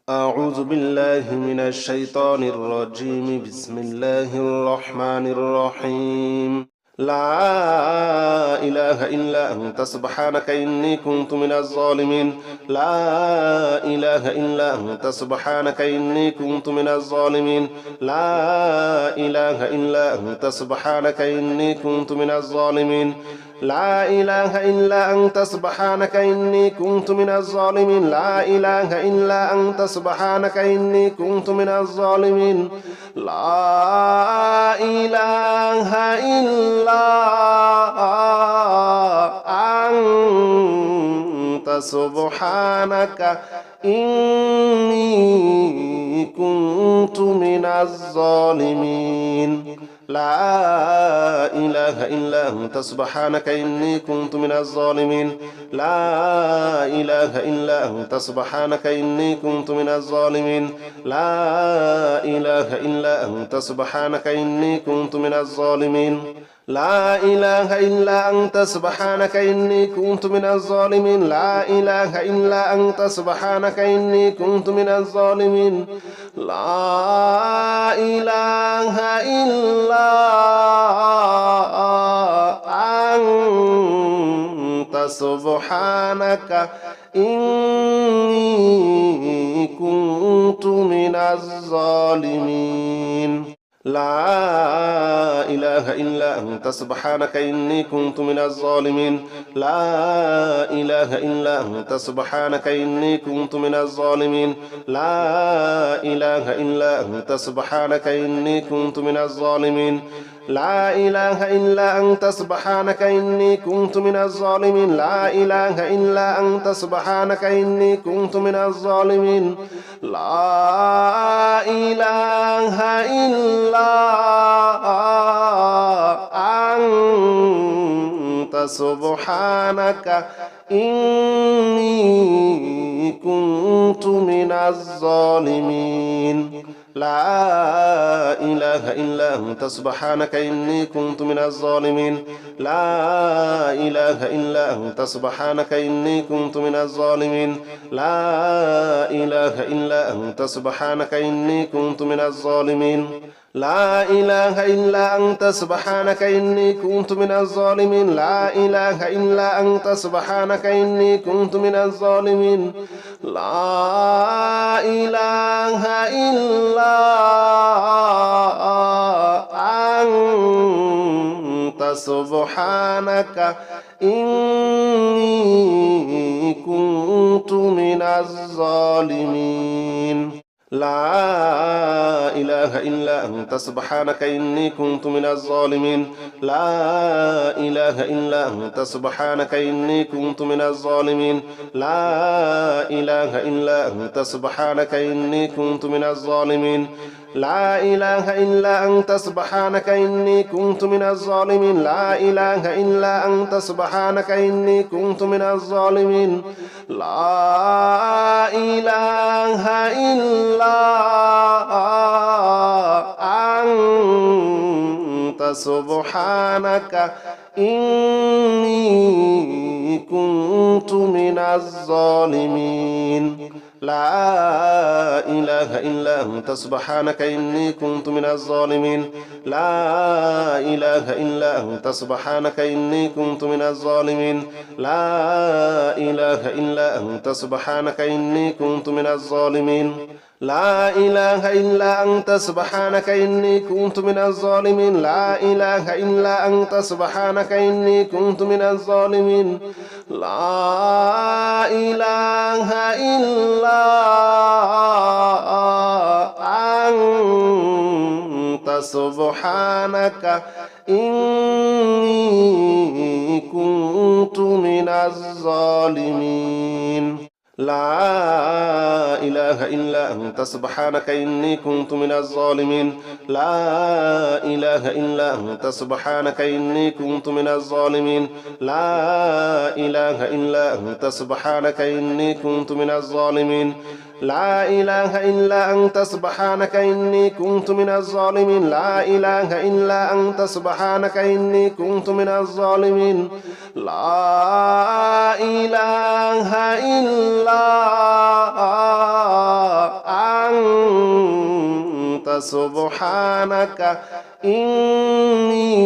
أعوذ بالله من الشيطان الرجيم بسم الله الرحمن الرحيم لا إله إلا أنت سبحانك إني كنت من الظالمين لا إله إلا أنت سبحانك إني كنت من الظالمين لا إله إلا أنت سبحانك إني كنت من الظالمين لا إله إلا أنت سبحانك إني كنت من الظالمين لا إله إلا أنت سبحانك إني كنت من الظالمين لا إله إلا أنت سبحانك إني كنت من الظالمين لا إله إلا أنت سبحانك إني كنت من الظالمين لا إله إلا أنت سبحانك إني كنت من الظالمين لا إله إلا أنت سبحانك إني كنت من الظالمين لا إله إلا أنت سبحانك إني كنت من الظالمين لا إله إلا أنت سبحانك إني كنت من الظالمين لا إله إلا أنت سبحانك إني كنت من الظالمين لا إله إلا أنت سبحانك إني كنت من الظالمين لا إله إلا أنت سبحانك إني كنت من الظالمين لا إله إلا أنت سبحانك إني كنت من الظالمين لا إله إلا أنت سبحانك إني كنت من الظالمين لا إله إلا أنت سبحانك إني كنت من الظالمين لا إله إلا أنت سبحانك إني كنت من الظالمين لا إله إلا أنت سبحانك إني كنت من الظالمين لا إله إلا أنت سبحانك إني كنت من الظالمين لا إله إلا أنت سبحانك إني كنت من الظالمين لا إله إلا أنت سبحانك إني كنت من الظالمين لا إله إلا أنت سبحانك إني كنت من الظالمين لا إله إلا أنت سبحانك إني كنت من الظالمين لا إله إلا أنت سبحانك إني كنت من الظالمين لا إله إلا أنت سبحانك إني كنت من الظالمين لا إله إلا أنت سبحانك إني كنت من الظالمين لا إله إلا أنت سبحانك إني كنت من الظالمين لا إله إلا أنت سبحانك إني كنت من الظالمين لا إله إلا أنت سبحانك إني كنت من الظالمين لا إله إلا أنت سبحانك إني كنت من الظالمين لا إله إلا أنت سبحانك إني كنت من الظالمين لا إله إلا أنت سبحانك إني كنت من الظالمين لا إله إلا أنت سبحانك إني كنت من الظالمين لا إله إلا أنت سبحانك إني كنت من الظالمين لا إله إلا أنت سبحانك إني كنت من الظالمين لا إله إلا أنت سبحانك إني كنت من الظالمين لا إله إلا أنت سبحانك إني كنت من الظالمين لا إله إلا أنت سبحانك إني كنت من الظالمين لا إله إلا أنت سبحانك إني كنت من الظالمين لا إله إلا أنت سبحانك إني كنت من الظالمين لا إله إلا سبحانك إني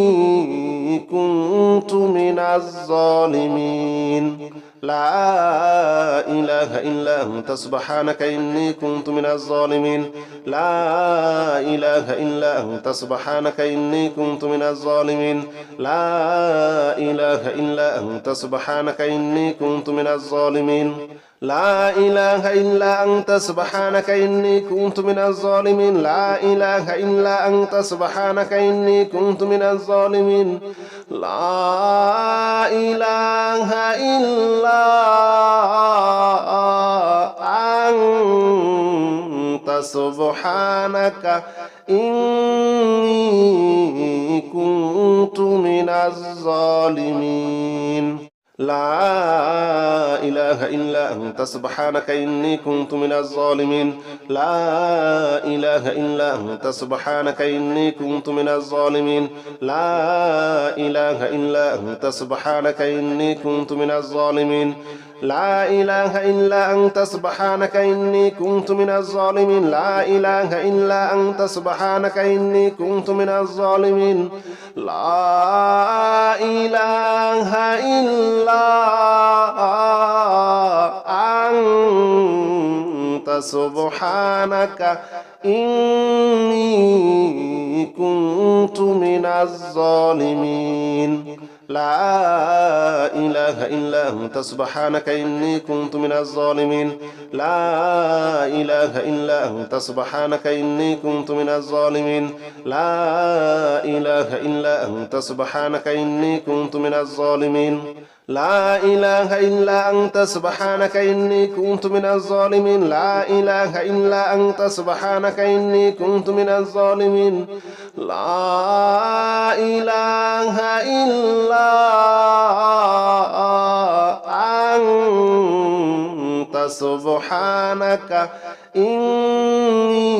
كنت من الظالمين لا إله إلا أنت سبحانك إني كنت من الظالمين لا إله إلا أنت سبحانك إني كنت من الظالمين لا إله إلا أنت سبحانك إني كنت من الظالمين لا إله إلا أنت سبحانك إني كنت من الظالمين لا إله إلا أنت سبحانك إني كنت من الظالمين لا إله إلا أنت سبحانك إني كنت من الظالمين لا إله إلا أنت سبحانك إني كنت من الظالمين لا إله إلا أنت سبحانك إني كنت من الظالمين لا إله إلا أنت سبحانك إني كنت من الظالمين لا إله إلا أنت سبحانك إني كنت من الظالمين لا إله إلا أنت سبحانك إني كنت من الظالمين لا إله إلا أنت سبحانك إني كنت من الظالمين لا إله إلا أنت سبحانك إني كنت من الظالمين لا إله إلا أنت سبحانك إني كنت من الظالمين لا إله إلا أنت سبحانك إني كنت من الظالمين لا إله إلا أنت سبحانك إني كنت من الظالمين لا إله إلا أنت سبحانك إني كنت من الظالمين لا إله إلا أنت سبحانك إني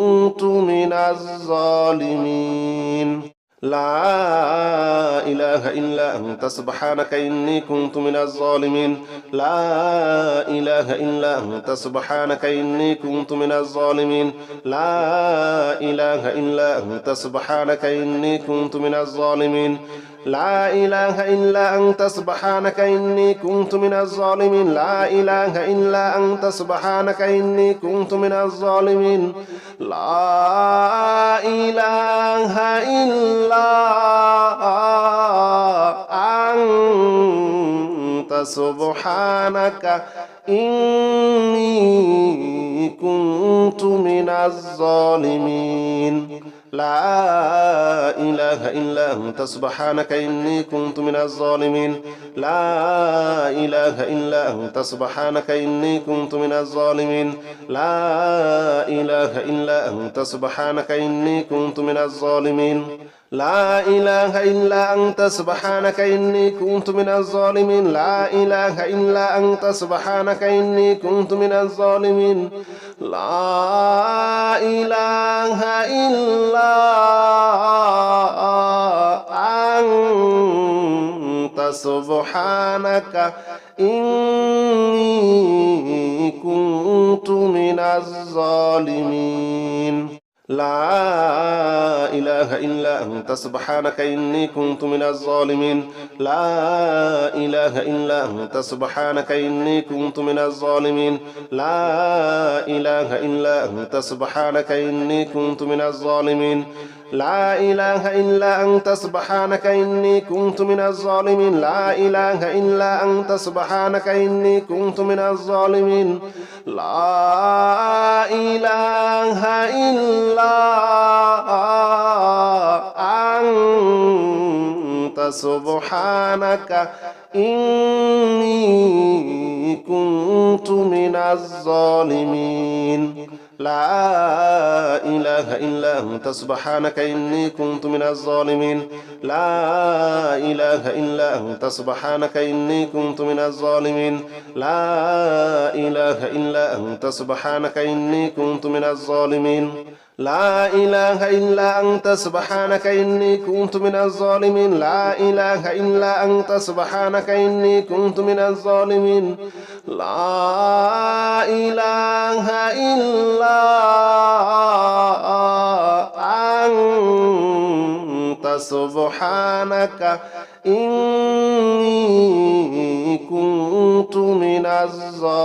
كنت من الظالمين لا إله إلا أنت سبحانك إني كنت من الظالمين لا إله إلا أنت سبحانك إني كنت من الظالمين لا إله إلا أنت سبحانك إني كنت من الظالمين لا إله إلا أنت سبحانك إني كنت من الظالمين لا إله إلا أنت سبحانك إني كنت من الظالمين لا إله إلا أنت سبحانك إني كنت من الظالمين لا إله إلا أنت سبحانك إني كنت من الظالمين لا إله إلا أنت سبحانك إني كنت من الظالمين لا إله إلا أنت سبحانك إني كنت من الظالمين لا إله إلا أنت سبحانك إني كنت من الظالمين لا إله إلا أنت سبحانك إني كنت من الظالمين لا إله إلا أنت سبحانك إني كنت من الظالمين لا إله إلا أنت سبحانك إني كنت من الظالمين لا إله إلا أنت سبحانك إني كنت من الظالمين لا إله إلا أنت سبحانك إني كنت من الظالمين لا إله إلا أنت سبحانك إني كنت من الظالمين لا إله إلا أنت سبحانك إني كنت من الظالمين لا إله إلا أنت سبحانك إني كنت من الظالمين لا إله إلا أنت سبحانك إني كنت من الظالمين لا إله إلا أنت سبحانك إني كنت من الظالمين لا إله إلا أنت سبحانك إني كنت من الظالمين لا إله إلا أنت سبحانك إني كنت من الظالمين لا إله إلا أنت سبحانك إني كنت من الظالمين لا إله إلا سبحانك إني كنت من الظالمين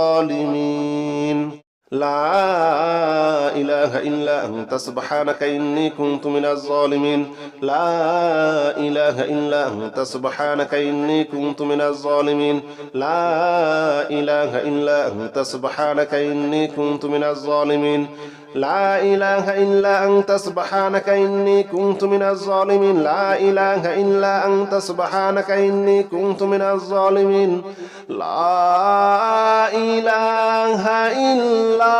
لا إله إلا أنت سبحانك إني كنت من الظالمين لا إله إلا أنت سبحانك إني كنت من الظالمين لا إله إلا أنت سبحانك إني كنت من الظالمين لا إله إلا أنت سبحانك إني كنت من الظالمين لا إله إلا أنت سبحانك إني كنت من الظالمين لا إله إلا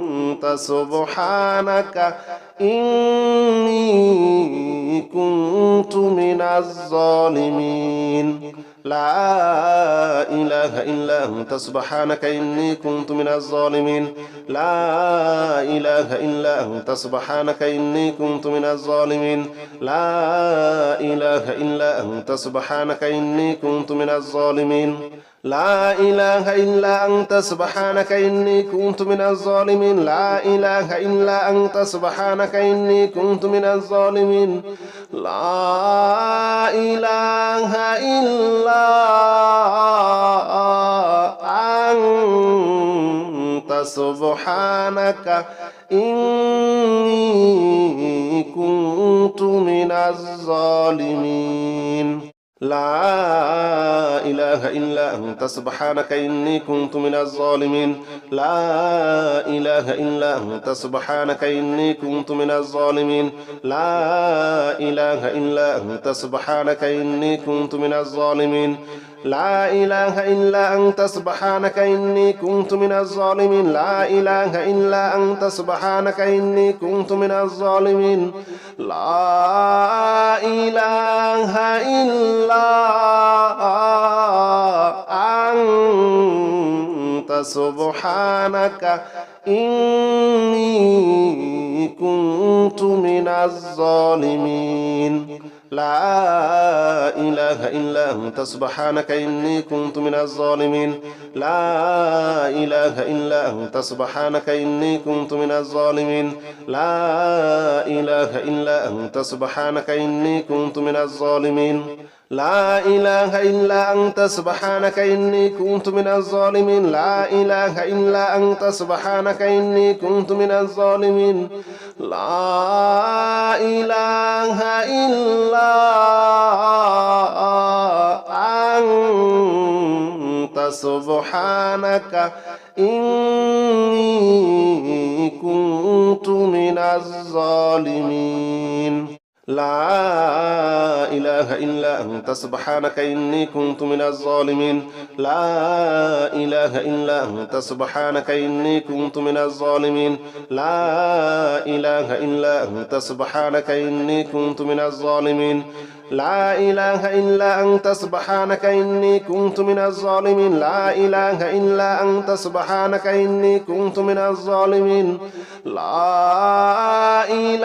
أنت سبحانك إني كنت من الظالمين لا إله إلا أنت سبحانك إني كنت من الظالمين لا إله إلا أنت سبحانك إني كنت من الظالمين لا إله إلا أنت سبحانك إني كنت من الظالمين لا إله إلا أنت سبحانك إني كنت من الظالمين لا إله إلا أنت سبحانك إني كنت من الظالمين لا إله إلا أنت سبحانك إني كنت من الظالمين لا إله إلا أنت سبحانك إني كنت من الظالمين لا إله إلا أنت سبحانك إني كنت من الظالمين لا إله إلا أنت سبحانك إني كنت من الظالمين لا إله إلا أنت سبحانك إني كنت من الظالمين لا إله إلا أنت سبحانك إني كنت من الظالمين لا إله إلا أنت سبحانك إني كنت من الظالمين لا إله إلا أنت سبحانك إني كنت من الظالمين لا إله إلا أنت سبحانك إني كنت من الظالمين لا إله إلا أنت سبحانك إني كنت من الظالمين لا إله إلا أنت سبحانك إني كنت من الظالمين لا إله إلا أنت سبحانك إني كنت من الظالمين لا إله إلا أنت سبحانك إني كنت من الظالمين لا إله إلا أنت سبحانك إني كنت من الظالمين لا إله إلا أنت سبحانك إني كنت من الظالمين لا إله إلا أنت سبحانك إني كنت من الظالمين لا إله إلا أنت سبحانك إني كنت من الظالمين لا إله إلا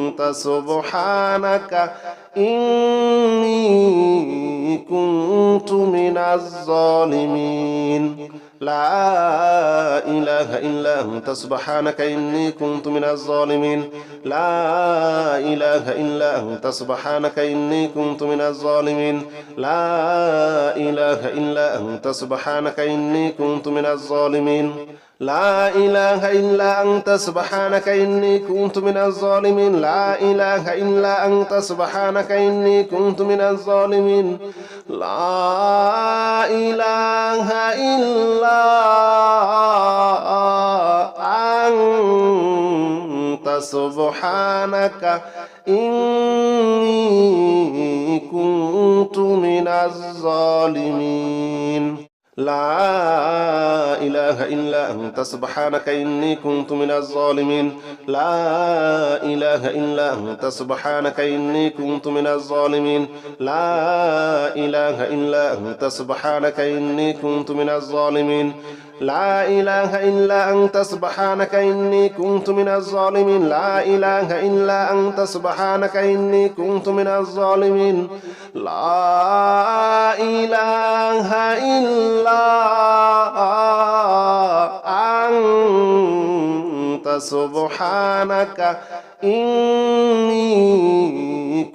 أنت سبحانك إني كنت من الظالمين لا إله إلا أنت سبحانك إني كنت من الظالمين لا إله إلا أنت سبحانك إني كنت من الظالمين لا إله إلا أنت سبحانك إني كنت من الظالمين لا إله إلا أنت سبحانك إني كنت من الظالمين لا إله إلا أنت سبحانك إني كنت من الظالمين لا إله إلا أنت سبحانك إني كنت من الظالمين لا إله إلا أنت سبحانك إني كنت من الظالمين لا إله إلا أنت سبحانك إني كنت من الظالمين لا إله إلا أنت سبحانك إني كنت من الظالمين لا إله إلا أنت سبحانك إني كنت من الظالمين لا إله إلا أنت سبحانك إني كنت من الظالمين لا إله إلا أنت سبحانك إني كنت من الظالمين لا إله إلا أنت سبحانك إني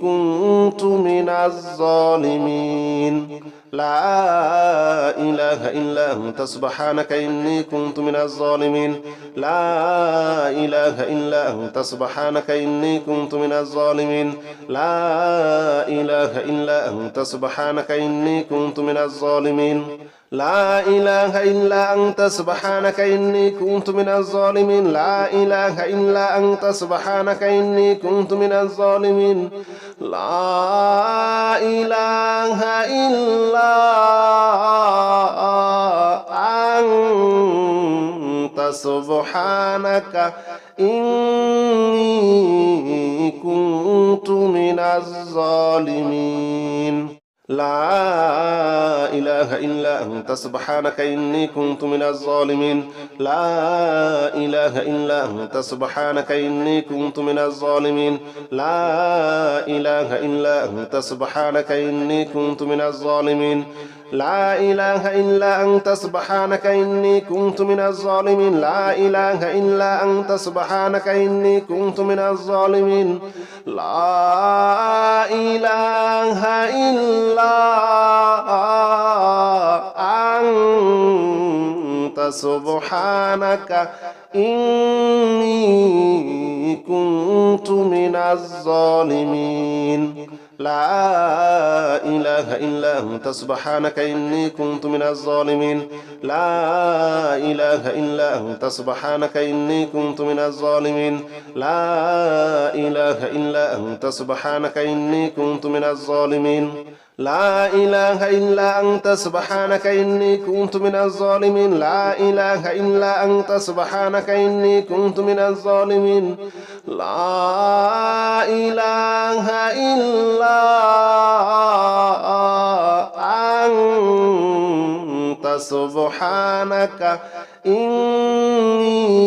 كنت من الظالمين لا إله إلا أنت سبحانك إني كنت من الظالمين لا إله إلا أنت سبحانك إني كنت من الظالمين لا إله إلا أنت سبحانك إني كنت من الظالمين لا إله إلا أنت سبحانك إني كنت من الظالمين لا إله إلا أنت سبحانك إني كنت من الظالمين لا إله إلا أنت سبحانك إني كنت من الظالمين لا إله إلا أنت سبحانك إني كنت من الظالمين لا إله إلا أنت سبحانك إني كنت من الظالمين لا إله إلا أنت سبحانك إني كنت من الظالمين لا إله إلا أنت سبحانك إني كنت من الظالمين لا إله إلا أنت سبحانك إني كنت من الظالمين لا إله إلا أنت سبحانك إني كنت من الظالمين لا إله إلا أنت سبحانك إني كنت من الظالمين لا إله إلا أنت سبحانك إني كنت من الظالمين لا إله إلا أنت سبحانك إني كنت من الظالمين لا إله إلا أنت سبحانك إني كنت من الظالمين لا إله إلا أنت سبحانك إني كنت من الظالمين لا إله إلا أنت سبحانك إني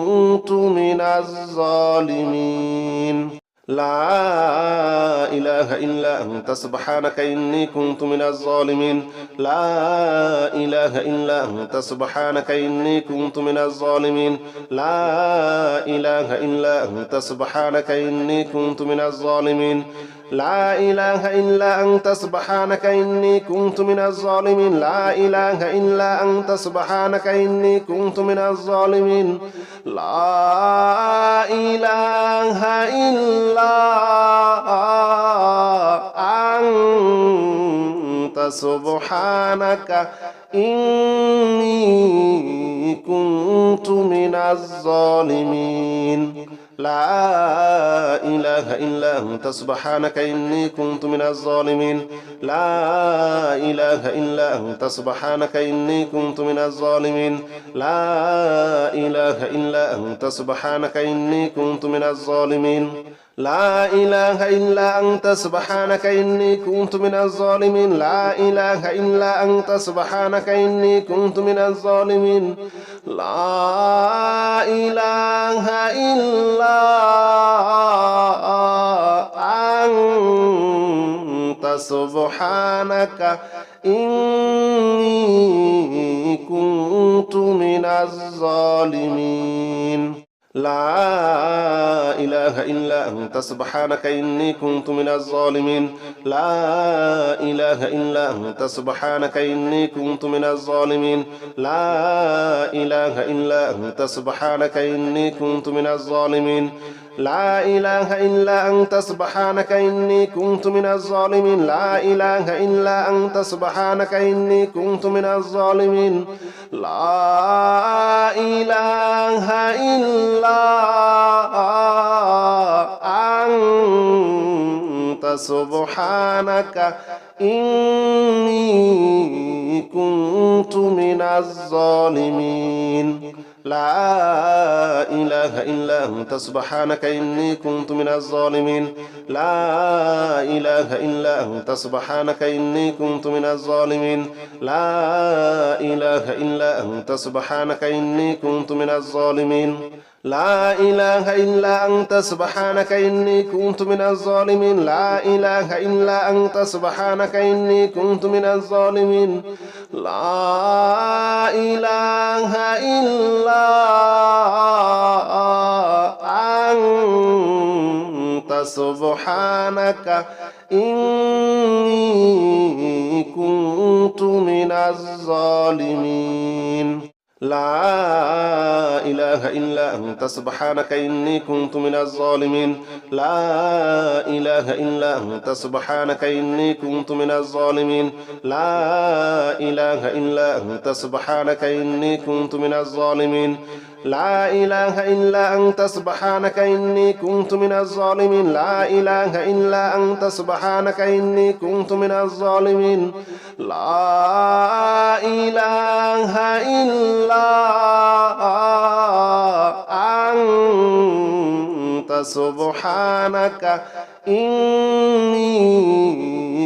كنت من الظالمين لا إله إلا أنت سبحانك إني كنت من الظالمين لا إله إلا أنت سبحانك إني كنت من الظالمين لا إله إلا أنت سبحانك إني كنت من الظالمين لا إله إلا أنت سبحانك إني كنت من الظالمين لا إله إلا أنت سبحانك إني كنت من الظالمين لا إله إلا أنت سبحانك إني كنت من الظالمين لا إله إلا أنت سبحانك إني كنت من الظالمين لا إله إلا أنت سبحانك إني كنت من الظالمين لا إله إلا أنت سبحانك إني كنت من الظالمين لا إله إلا أنت سبحانك إني كنت من الظالمين لا إله إلا أنت سبحانك إني كنت من الظالمين لا إله إلا أنت سبحانك إني كنت من الظالمين لا إله إلا أنت سبحانك إني كنت من الظالمين لا إله إلا أنت سبحانك إني كنت من الظالمين لا إله إلا أنت سبحانك إني كنت من الظالمين لا إله إلا أنت سبحانك إني كنت من الظالمين لا إله إلا أنت سبحانك إني كنت من الظالمين لا إله إلا أنت سبحانك إني كنت من الظالمين لا إله إلا أنت سبحانك إني كنت من الظالمين لا إله إلا أنت سبحانك إني كنت من الظالمين لا إله إلا أنت سبحانك إني كنت من الظالمين لا إله إلا أنت سبحانك إني كنت من الظالمين لا إله إلا أنت سبحانك إني كنت من الظالمين لا إله إلا أنت سبحانك إني كنت من الظالمين لا إله إلا أنت سبحانك إني كنت من الظالمين لا إله إلا أنت سبحانك إني كنت من الظالمين لا إله إلا أنت سبحانك إني كنت من الظالمين لا إله إلا أنت سبحانك إني كنت من الظالمين لا إله إلا أنت سبحانك إني كنت من الظالمين لا إله إلا أنت سبحانك إني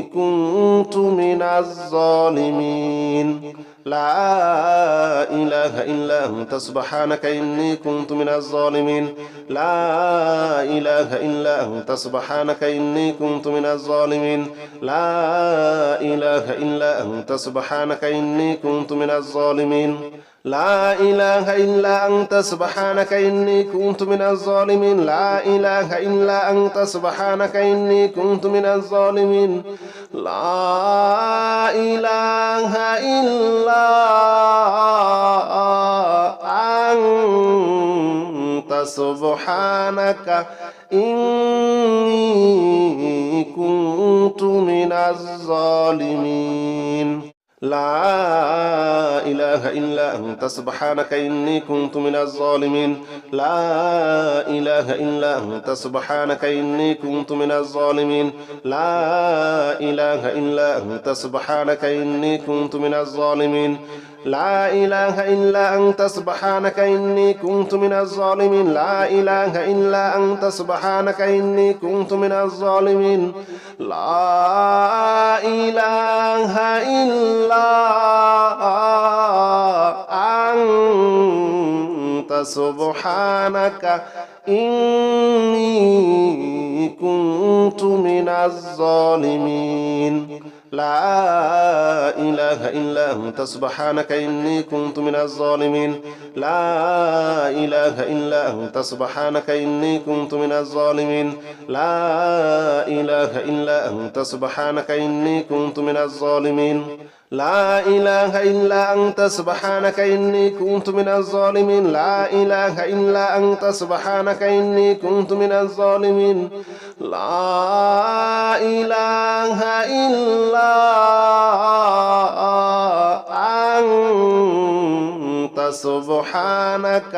كنت من الظالمين لا إله إلا أنت سبحانك إني كنت من الظالمين لا إله إلا أنت سبحانك إني كنت من الظالمين لا إله إلا أنت سبحانك إني كنت من الظالمين لا إله إلا أنت سبحانك إني كنت من الظالمين لا إله إلا أنت سبحانك إني كنت من الظالمين لا إله إلا أنت سبحانك إني كنت من الظالمين لا إله إلا أنت سبحانك إني كنت من الظالمين لا إله إلا أنت سبحانك إني كنت من الظالمين لا إله إلا أنت سبحانك إني كنت من الظالمين لا إله إلا أنت سبحانك إني كنت من الظالمين لا إله إلا أنت سبحانك إني كنت من الظالمين لا إله إلا أنت سبحانك إني كنت من الظالمين لا إله إلا أنت سبحانك إني كنت من الظالمين لا إله إلا أنت سبحانك إني كنت من الظالمين لا إله إلا أنت سبحانك إني كنت من الظالمين لا إله إلا أنت سبحانك إني كنت من الظالمين لا إله إلا أنت سبحانك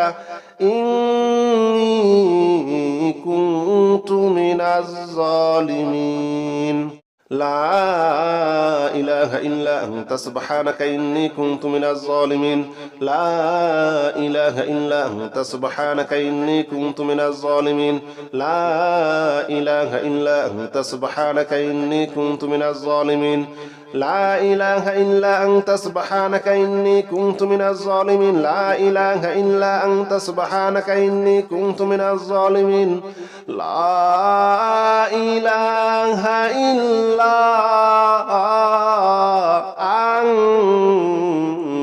إني كنت من الظالمين لا إله إلا أنت سبحانك إني كنت من الظالمين لا إله إلا أنت سبحانك إني كنت من الظالمين لا إله إلا أنت سبحانك إني كنت من الظالمين لا إله إلا أنت سبحانك إني كنت من الظالمين لا إله إلا أنت سبحانك إني كنت من الظالمين لا إله إلا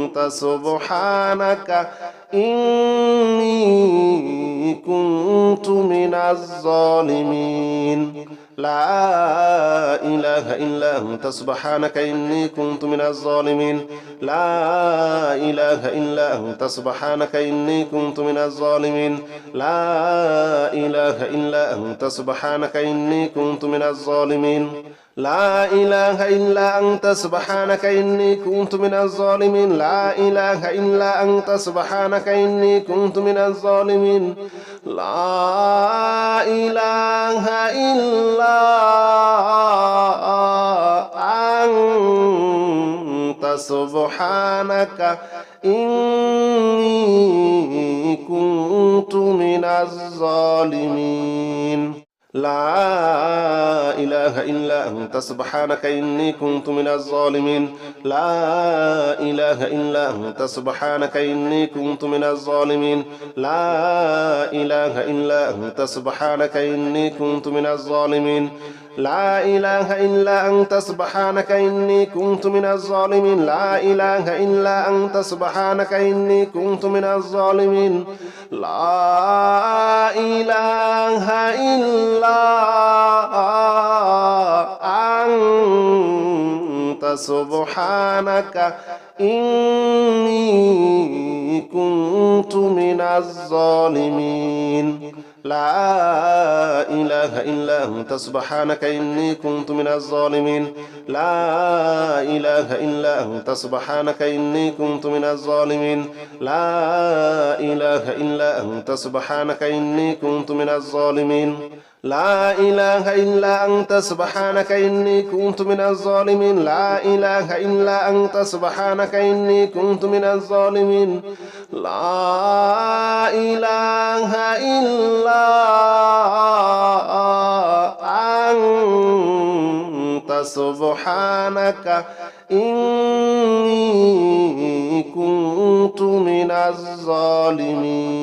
أنت سبحانك إني كنت من الظالمين لا إله إلا أنت سبحانك إني كنت من الظالمين لا إله إلا أنت سبحانك إني كنت من الظالمين لا إله إلا أنت سبحانك إني كنت من الظالمين لا إله إلا أنت سبحانك إني كنت من الظالمين لا إله إلا أنت سبحانك إني كنت من الظالمين لا إله إلا أنت سبحانك إني كنت من الظالمين لا إله إلا أنت سبحانك إني كنت من الظالمين لا إله إلا أنت سبحانك إني كنت من الظالمين لا إله إلا أنت سبحانك إني كنت من الظالمين لا إله إلا أنت سبحانك إني كنت من الظالمين لا إله إلا أنت سبحانك إني كنت من الظالمين لا إله إلا أنت سبحانك إني كنت من الظالمين لا إله إلا أنت سبحانك إني كنت من الظالمين لا إله إلا أنت سبحانك إني كنت من الظالمين لا إله إلا أنت سبحانك إني كنت من الظالمين لا إله إلا أنت سبحانك إني كنت من الظالمين لا إله إلا أنت سبحانك إني كنت من الظالمين لا إله إلا أنت سبحانك إني كنت من الظالمين لا إله إلا أنت سبحانك إني كنت من الظالمين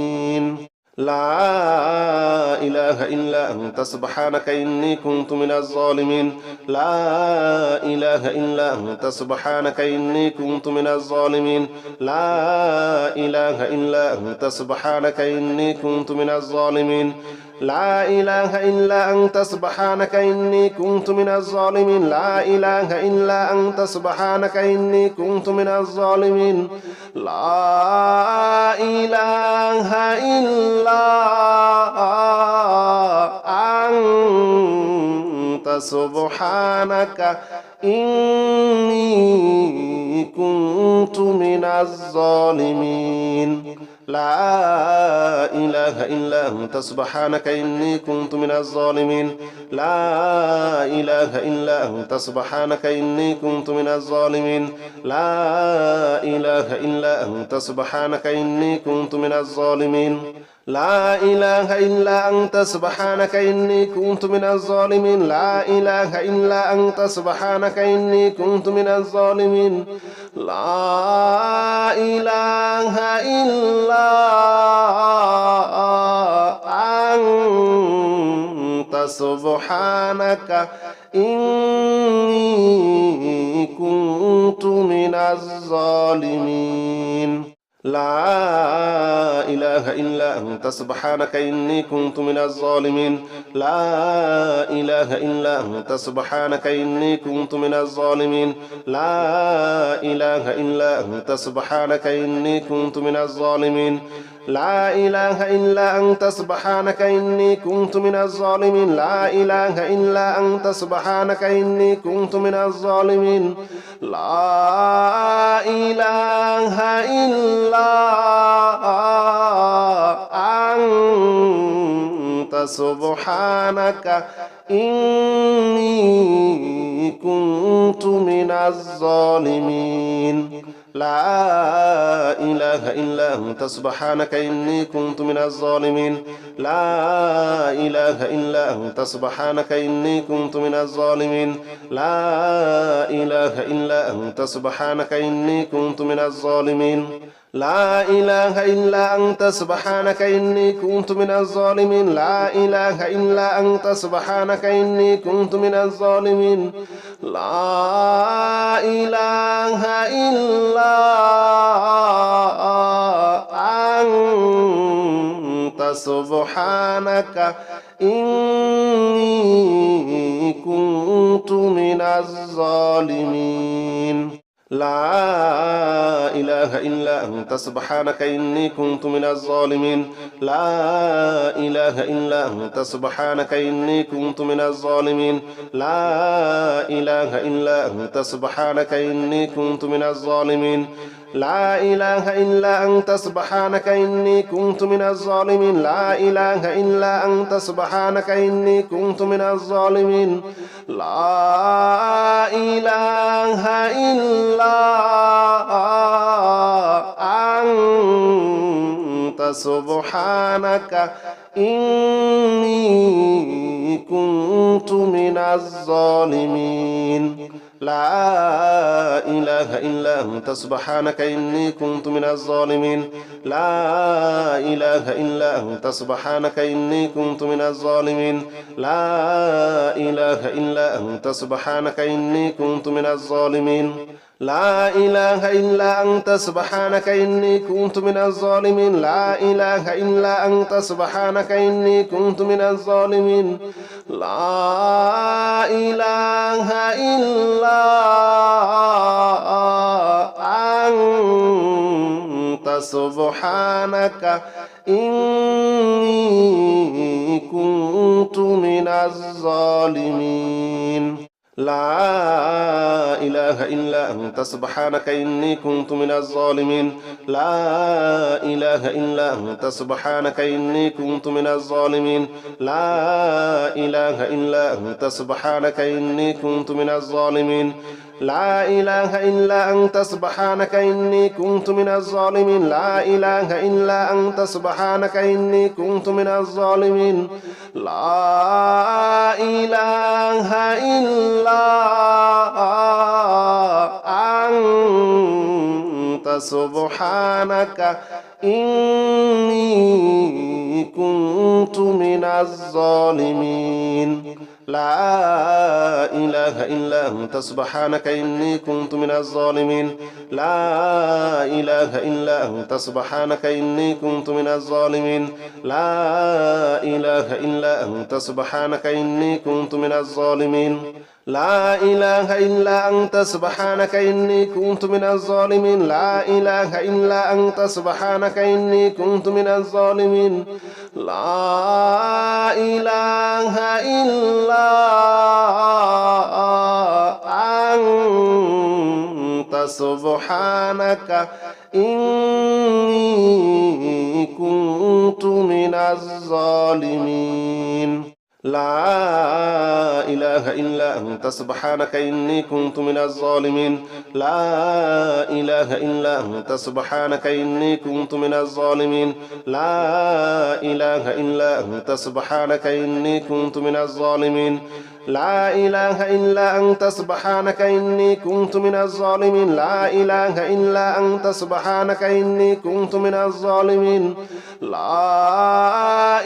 لا إله إلا أنت سبحانك إني كنت من الظالمين لا إله إلا أنت سبحانك إني كنت من الظالمين لا إله إلا أنت سبحانك إني كنت من الظالمين لا إله إلا أنت سبحانك إني كنت من الظالمين لا إله إلا أنت سبحانك إني كنت من الظالمين لا إله إلا أنت سبحانك إني كنت من الظالمين لا إله إلا أنت سبحانك إني كنت من الظالمين لا إله إلا أنت سبحانك إني كنت من الظالمين لا إله إلا أنت سبحانك إني كنت من الظالمين لا إله إلا أنت سبحانك إني كنت من الظالمين لا إله إلا أنت سبحانك إني كنت من الظالمين لا إله إلا أنت سبحانك إني كنت من الظالمين لا إله إلا أنت سبحانك إني كنت من الظالمين لا إله إلا أنت سبحانك إني كنت من الظالمين لا إله إلا أنت سبحانك إني كنت من الظالمين لا إله إلا أنت سبحانك إني كنت من الظالمين لا إله إلا أنت سبحانك إني كنت من الظالمين لا إله إلا أنت سبحانك إني كنت من الظالمين لا إله إلا أنت سبحانك إني كنت من الظالمين لا إله إلا أنت سبحانك إني كنت من الظالمين لا إله إلا أنت سبحانك إني كنت من الظالمين لا إله إلا أنت سبحانك إني كنت من الظالمين لا إله إلا أنت سبحانك إني كنت من الظالمين لا إله إلا أنت سبحانك إني كنت من الظالمين لا إله إلا أنت سبحانك إني كنت من الظالمين لا إله إلا أنت سبحانك إني كنت من الظالمين لا إله إلا أنت سبحانك إني كنت من الظالمين لا إله إلا أنت سبحانك إني كنت من الظالمين لا إله إلا أنت سبحانك إني كنت من الظالمين لا إله إلا أنت سبحانك إني كنت من الظالمين لا إله إلا أنت سبحانك إني كنت من الظالمين لا إله إلا أنت سبحانك إني كنت من الظالمين لا إله إلا أنت سبحانك إني كنت من الظالمين لا إله إلا أنت سبحانك إني كنت من الظالمين لا إله إلا أنت سبحانك إني كنت من الظالمين لا إله إلا أنت سبحانك إني كنت من الظالمين لا إله إلا أنت سبحانك إني كنت من الظالمين لا إله إلا أنت سبحانك إني كنت من الظالمين لا إله إلا أنت سبحانك إني كنت من الظالمين لا إله إلا أنت سبحانك إني كنت من الظالمين لا إله إلا أنت سبحانك إني كنت من الظالمين لا إله إلا أنت سبحانك إني كنت من الظالمين لا إله إلا أنت سبحانك إني كنت من الظالمين لا إله إلا أنت سبحانك إني كنت من الظالمين لا إله إلا أنت سبحانك إني كنت من الظالمين لا إله إلا أنت سبحانك إني كنت من الظالمين لا إله إلا أنت سبحانك إني كنت من الظالمين لا إله إلا أنت سبحانك إني كنت من الظالمين لا إله إلا أنت سبحانك إني كنت من الظالمين لا إله إلا أنت سبحانك إني كنت من الظالمين لا إله إلا أنت سبحانك إني كنت من الظالمين لا إله إلا أنت سبحانك إني كنت من الظالمين لا إله إلا أنت سبحانك إني كنت من الظالمين لا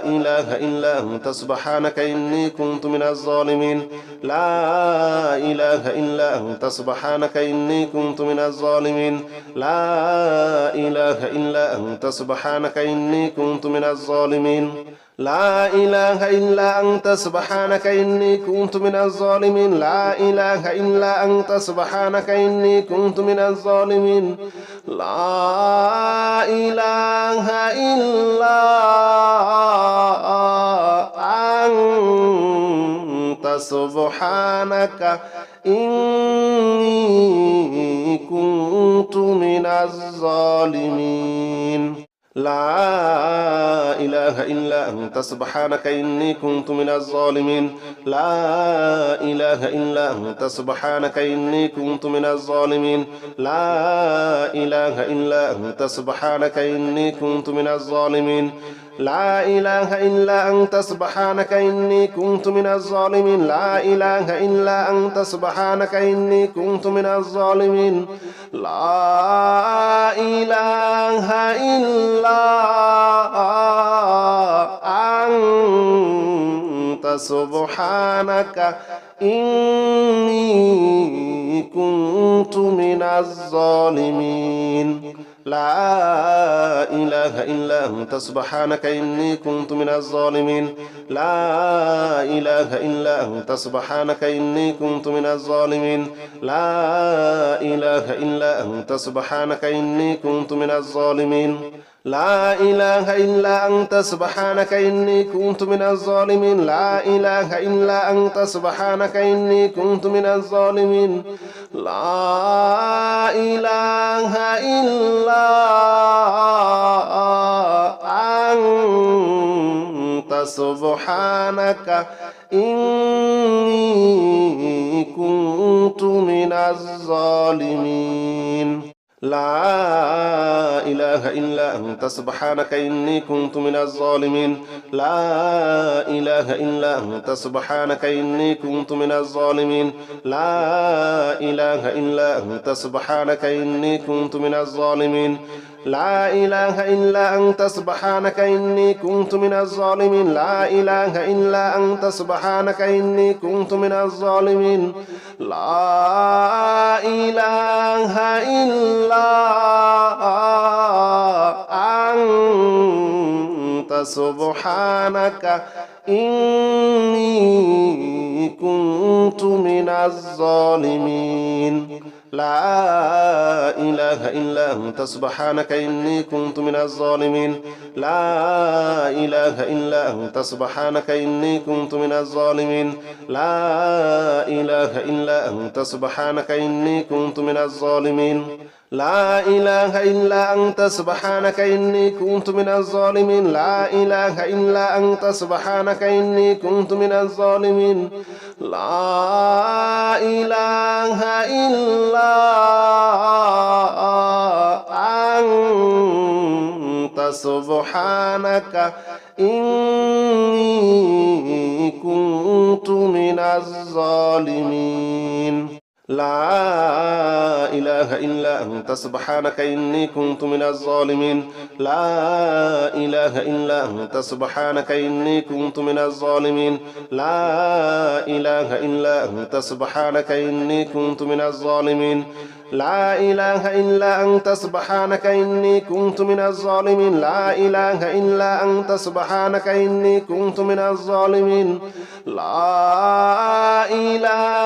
إله إلا أنت سبحانك إني كنت من الظالمين لا إله إلا أنت سبحانك إني كنت من الظالمين لا إله إلا أنت سبحانك إني كنت من الظالمين لا إله إلا أنت سبحانك إني كنت من الظالمين لا إله إلا أنت سبحانك إني كنت من الظالمين لا إله إلا أنت سبحانك إني كنت من الظالمين لا إله إلا أنت سبحانك إني كنت من الظالمين لا إله إلا أنت سبحانك إني كنت من الظالمين لا إله إلا أنت سبحانك إني كنت من الظالمين لا إله إلا أنت سبحانك إني كنت من الظالمين لا إله إلا أنت سبحانك إني كنت من الظالمين لا إله إلا أنت سبحانك إني كنت من الظالمين لا إله إلا أنت سبحانك إني كنت من الظالمين لا إله إلا أنت سبحانك إني كنت من الظالمين لا إله إلا أنت سبحانك إني كنت من الظالمين لا إله إلا أنت سبحانك إني كنت من الظالمين لا إله إلا أنت سبحانك إني كنت من الظالمين لا إله إلا أنت سبحانك إني كنت من الظالمين لا إله إلا أنت سبحانك إني كنت من الظالمين لا إله إلا أنت سبحانك إني كنت من الظالمين لا إله إلا أنت سبحانك إني كنت من الظالمين لا إله إلا أنت سبحانك إني كنت من الظالمين لا إله إلا أنت سبحانك إني كنت من الظالمين لا إله إلا أنت سبحانك إني كنت من الظالمين لا إله إلا أنت سبحانك إني كنت من الظالمين لا إله إلا أنت سبحانك إني كنت من الظالمين لا إله إلا أنت سبحانك إني كنت من الظالمين لا إله إلا أنت سبحانك إني كنت من الظالمين لا إله إلا أنت سبحانك إني كنت من الظالمين لا إله إلا أنت سبحانك إني كنت من الظالمين لا إله إلا أنت سبحانك إني كنت من الظالمين لا إله إلا أنت سبحانك إني كنت من الظالمين لا إله إلا أنت سبحانك إني كنت من الظالمين لا إله إلا أنت سبحانك إني كنت من الظالمين لا إله إلا أنت سبحانك إني كنت من الظالمين لا إله إلا أنت سبحانك إني كنت من الظالمين لا إله إلا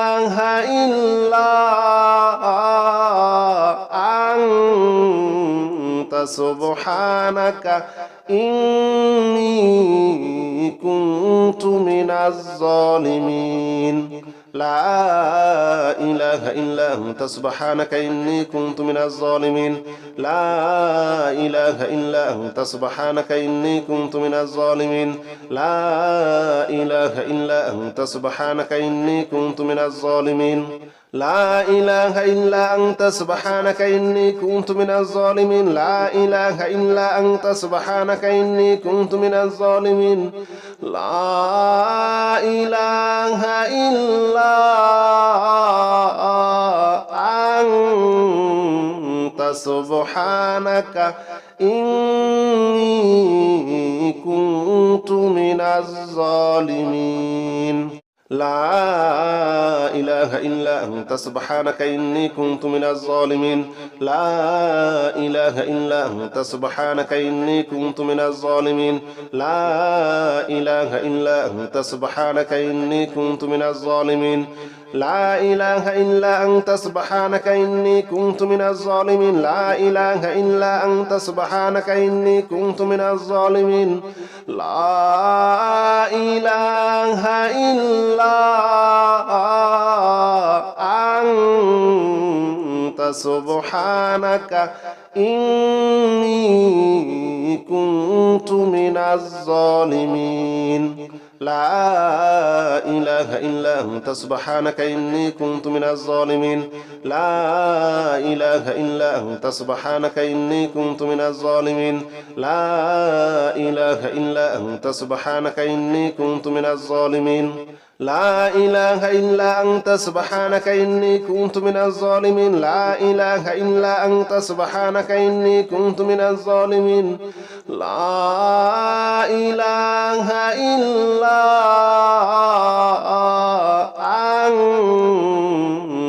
أنت سبحانك إني كنت من الظالمين لا إله إلا أنت سبحانك إني كنت من الظالمين لا إله إلا أنت سبحانك إني كنت من الظالمين لا إله إلا أنت سبحانك إني كنت من الظالمين لا إله إلا أنت سبحانك إني كنت من الظالمين لا إله إلا أنت سبحانك إني كنت من الظالمين لا إله إلا أنت سبحانك إني كنت من الظالمين لا إله إلا أنت سبحانك إني كنت من الظالمين لا إله إلا أنت سبحانك إني كنت من الظالمين لا إله إلا أنت سبحانك إني كنت من الظالمين لا إله إلا أنت سبحانك إني كنت من الظالمين لا إله إلا أنت سبحانك إني كنت من الظالمين لا إله إلا أنت سبحانك إني كنت من الظالمين لا إله إلا أنت سبحانك إني كنت من الظالمين لا إله إلا أنت سبحانك إني كنت من الظالمين لا إله إلا أنت سبحانك إني كنت من الظالمين لا إله إلا أنت سبحانك إني كنت من الظالمين لا إله إلا أنت سبحانك إني كنت من الظالمين لا إله إلا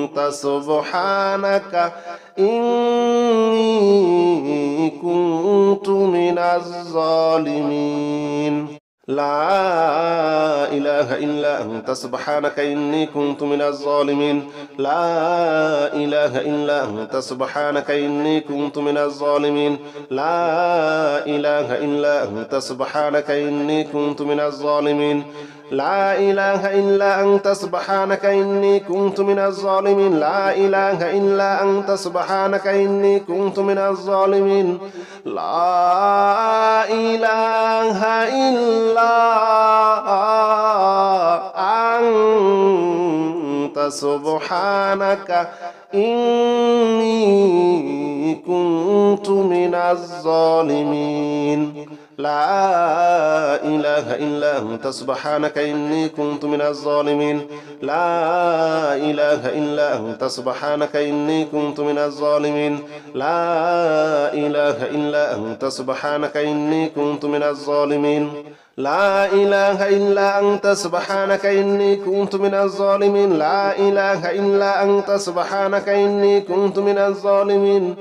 أنت سبحانك إني كنت من الظالمين لا إله إلا أنت سبحانك إني كنت من الظالمين لا إله إلا أنت سبحانك إني كنت من الظالمين لا إله إلا أنت سبحانك إني كنت من الظالمين لا إله إلا أنت سبحانك إني كنت من الظالمين لا إله إلا أنت سبحانك إني كنت من الظالمين لا إله إلا أنت سبحانك إني كنت من الظالمين لا إله إلا أنت سبحانك إني كنت من الظالمين لا إله إلا أنت سبحانك إني كنت من الظالمين لا إله إلا أنت سبحانك إني كنت من الظالمين لا إله إلا أنت سبحانك إني كنت من الظالمين لا إله إلا أنت سبحانك إني كنت من الظالمين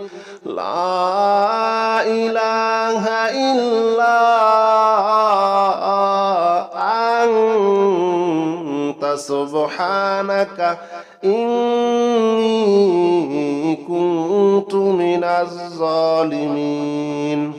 لا إله إلا أنت سبحانك إني كنت من الظالمين.